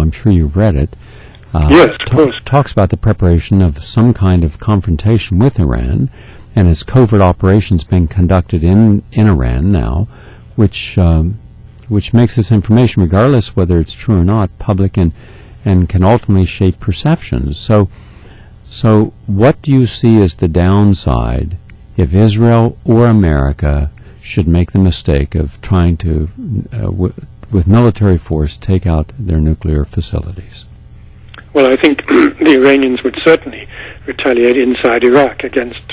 I'm sure you've read it. Yes, of course. Talks about the preparation of some kind of confrontation with Iran, and its covert operations being conducted in Iran now, which makes this information, regardless whether it's true or not, public and can ultimately shape perceptions. So what do you see as the downside if Israel or America should make the mistake of trying to, with military force, take out their nuclear facilities? Well, I think the Iranians would certainly retaliate inside Iraq against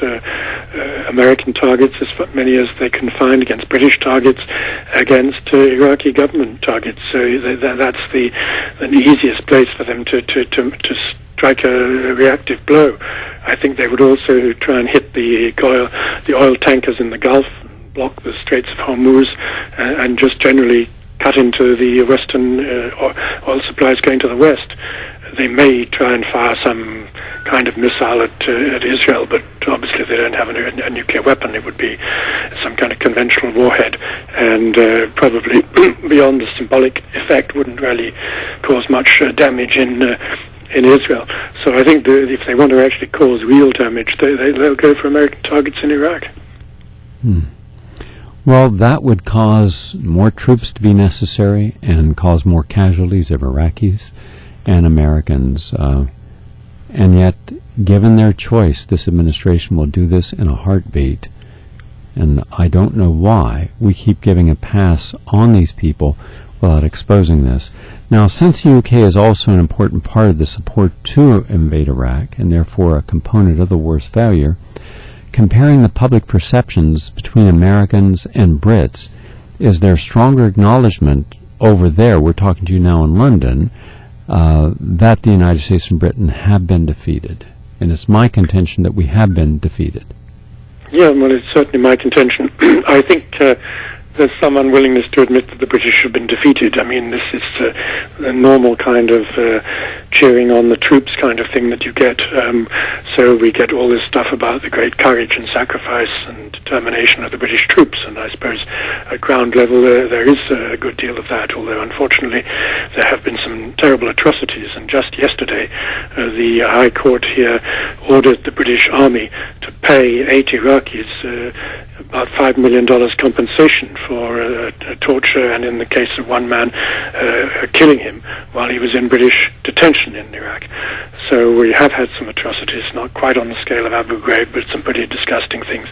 American targets, as many as they can find, against British targets, against Iraqi government targets. So that's the easiest place for them to strike a reactive blow. I think they would also try and hit the oil tankers in the Gulf, block the Straits of Hormuz, and just generally cut into the Western oil supplies going to the West. They may try and fire some kind of missile at Israel, but obviously they don't have a nuclear weapon. It would be some kind of conventional warhead, and probably beyond the symbolic effect wouldn't really cause much damage in Israel. So I think if they want to actually cause real damage, they'll go for American targets in Iraq. Well, that would cause more troops to be necessary and cause more casualties of Iraqis and Americans. And yet, given their choice, this administration will do this in a heartbeat. And I don't know why we keep giving a pass on these people without exposing this. Now, since the UK is also an important part of the support to invade Iraq, and therefore a component of the war's failure, comparing the public perceptions between Americans and Brits, is there stronger acknowledgement over there, we're talking to you now in London, that the United States and Britain have been defeated? And it's my contention that we have been defeated. Yeah, well, it's certainly my contention. I think there's some unwillingness to admit that the British have been defeated. I mean, this is a normal kind of cheering on the troops kind of thing that you get. So we get all this stuff about the great courage and sacrifice and determination of the British troops, and I suppose at ground level there is a good deal of that, although unfortunately there have been some terrible atrocities. And just yesterday the High Court here ordered the British Army to pay 8 Iraqis about $5 million compensation for torture, and in the case of one man, killing him while he was in British detention in Iraq. So we have had some atrocities, not quite on the scale of Abu Ghraib, but some pretty disgusting things.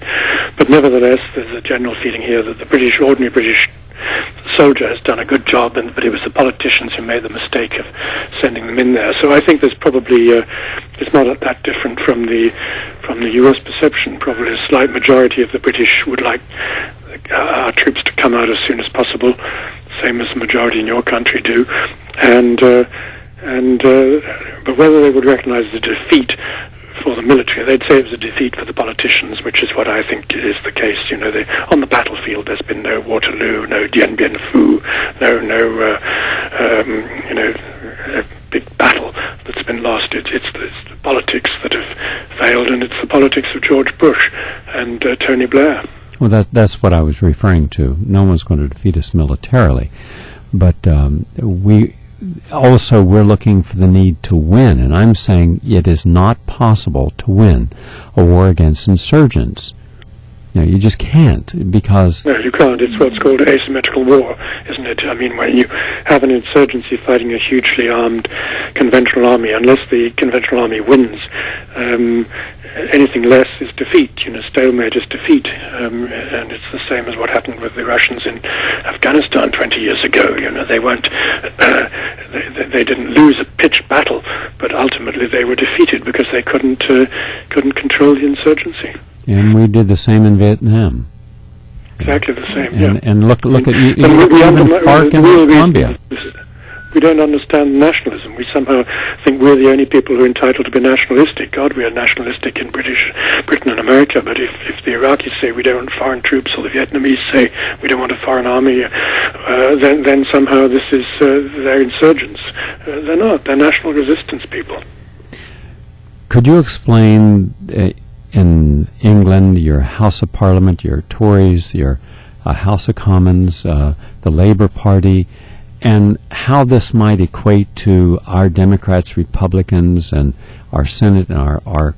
But nevertheless, there's a general feeling here that the ordinary British soldier has done a good job, but it was the politicians who made the mistake of sending them in there. So I think there's probably it's not that different from the U.S. perception. Probably a slight majority of the British would like our troops to come out as soon as possible, same as the majority in your country do, but whether they would recognize the defeat for the military, they'd say it was a defeat for the politicians, which is what I think is the case. You know, on the battlefield, there's been no Waterloo, no Dien Bien Phu, no big battle that's been lost. It's the politics that have failed, and it's the politics of George Bush and Tony Blair. Well, that's what I was referring to. No one's going to defeat us militarily, but we're looking for the need to win, and I'm saying it is not possible to win a war against insurgents. You just can't, because... No, you can't. It's what's called asymmetrical war, isn't it? I mean, when you have an insurgency fighting a hugely armed conventional army, unless the conventional army wins, anything less is defeat. Stalemate is defeat. And it's the same as what happened with the Russians in Afghanistan 20 years ago. They weren't... they didn't lose a pitched battle, but ultimately they were defeated because they couldn't control the insurgency. And we did the same in Vietnam. Exactly the same, yeah. And look at even FARC in Colombia. We don't understand nationalism. We somehow think we're the only people who are entitled to be nationalistic. God, we are nationalistic in Britain and America, but if the Iraqis say we don't want foreign troops, or the Vietnamese say we don't want a foreign army, then somehow this is they're insurgents. They're not. They're national resistance people. Could you explain... in England, your House of Parliament, your Tories, your House of Commons, the Labour Party, and how this might equate to our Democrats, Republicans, and our Senate and our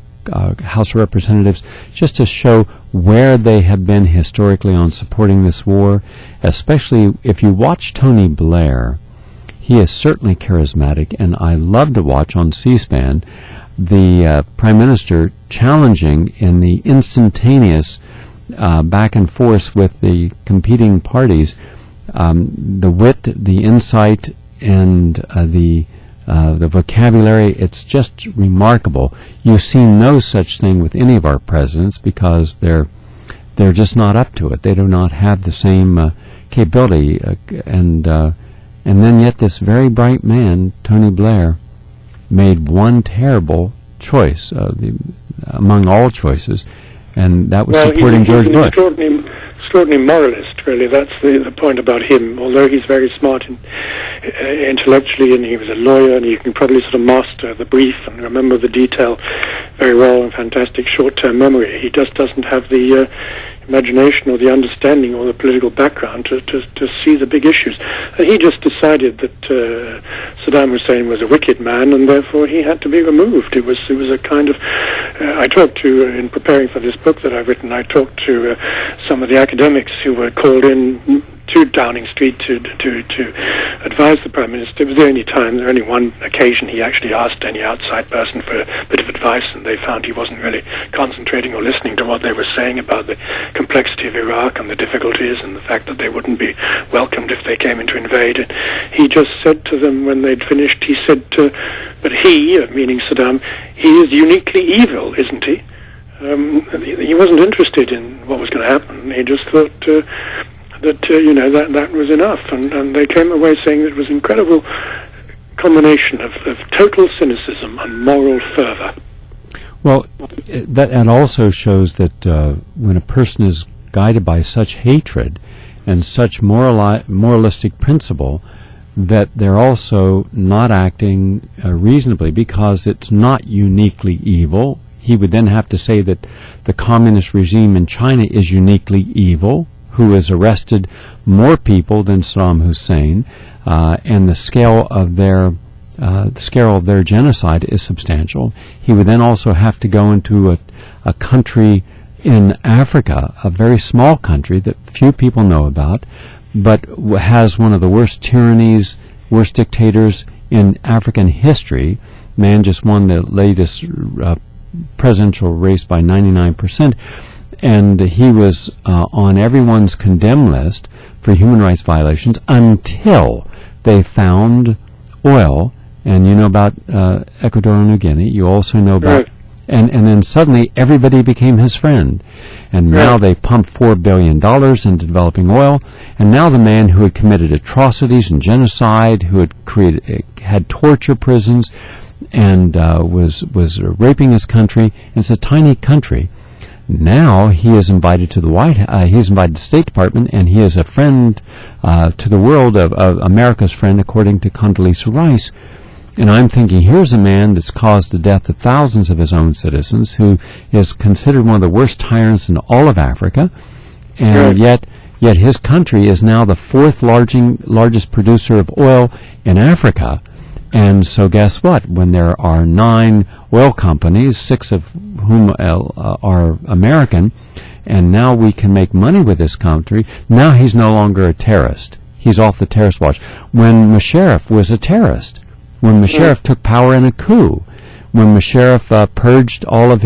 House of Representatives, just to show where they have been historically on supporting this war, especially if you watch Tony Blair. He is certainly charismatic, and I love to watch on C-SPAN the Prime Minister challenging in the instantaneous back and forth with the competing parties, the wit, the insight, and the vocabulary. It's just remarkable. You see no such thing with any of our presidents because they're just not up to it. They do not have the same capability, and then yet this very bright man, Tony Blair, made one terrible choice among all choices, and that was supporting George Bush. Extraordinary moralist, really. That's the point about him. Although he's very smart intellectually, and he was a lawyer, and he can probably sort of master the brief and remember the detail very well, and fantastic short-term memory. He just doesn't have the imagination or the understanding or the political background to see the big issues. And he just decided that Saddam Hussein was a wicked man, and therefore he had to be removed. It was a kind of... I talked to, in preparing for this book that I've written, I talked to some of the academics who were called in to Downing Street to advise the Prime Minister. It was the only one occasion he actually asked any outside person for a bit of advice, and they found he wasn't really concentrating or listening to what they were saying about the complexity of Iraq and the difficulties and the fact that they wouldn't be welcomed if they came in to invade. And he just said to them when they'd finished, he said, but he, meaning Saddam, he is uniquely evil, isn't he? He wasn't interested in what was going to happen. He just thought... that was enough, and they came away saying it was an incredible combination of total cynicism and moral fervor. Well, that also shows that when a person is guided by such hatred and such moralistic principle, that they're also not acting reasonably, because it's not uniquely evil. He would then have to say that the communist regime in China is uniquely evil, who has arrested more people than Saddam Hussein, and the scale of their genocide is substantial. He would then also have to go into a country in Africa, a very small country that few people know about, but has one of the worst tyrannies, worst dictators in African history. Man just won the latest presidential race by 99%. And he was on everyone's condemned list for human rights violations until they found oil. And you know about Ecuador and New Guinea. You also know about... And then suddenly everybody became his friend. And now they pump $4 billion into developing oil. And now the man who had committed atrocities and genocide, who had torture prisons, and was raping his country. And it's a tiny country. Now he is invited to the he's invited to the State Department, and he is a friend to the world of America's friend, according to Condoleezza Rice. And I'm thinking, here's a man that's caused the death of thousands of his own citizens, who is considered one of the worst tyrants in all of Africa, and yet his country is now the fourth largest producer of oil in Africa. And so guess what? When there are 9 oil companies, 6 of whom are American, and now we can make money with this country, now he's no longer a terrorist. He's off the terrorist watch. When Musharraf was a terrorist, when Musharraf took power in a coup, when Musharraf purged all of